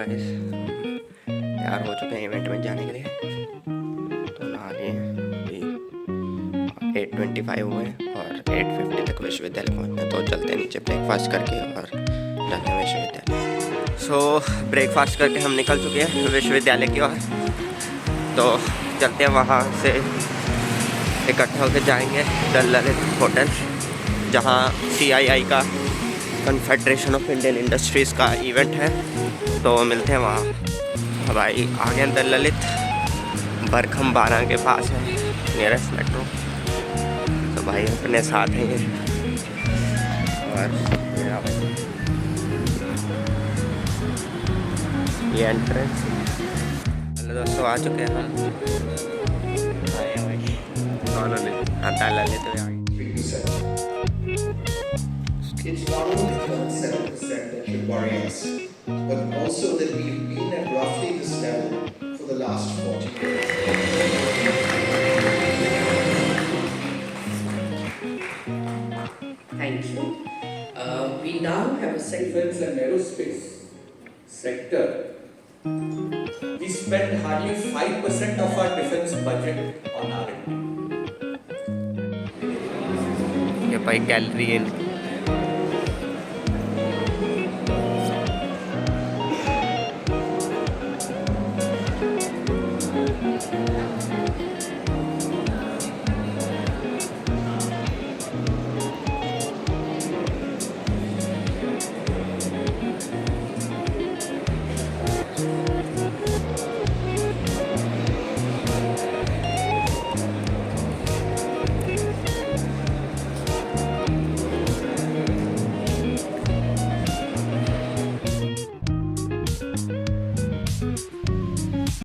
Guys, तैयार हो चुके हैं इवेंट में जाने के लिए। तो नहा लिए, अभी 8:25 हुए और 8:50 तक विश्वविद्यालय पहुँचना। तो चलते नीचे ब्रेकफास्ट करके और जाते हैं विश्वविद्यालय। सो ब्रेकफास्ट करके हम निकल चुके हैं विश्वविद्यालय की ओर। तो चलते हैं, वहाँ से इकट्ठे होकर जाएंगे द ललित होटल, जहाँ CII का कन्फेडरेशन ऑफ इंडियन इंडस्ट्रीज़ का इवेंट है। तो मिलते हैं वहाँ। भाई आगे द ललित बरखम 12 के पास है, नियरेस्ट मेट्रो। तो भाई अपने साथ हैं ये, और ये एंट्रेंस। हेलो दोस्तों, आ चुके हैं हम। Lalit It's not only the concept that should worry us, but also that we've been at roughly this level for the last 40 years. Thank you. We now have a defense and aerospace sector. We spend hardly 5% of our defense budget on R&D. ये भाई gallery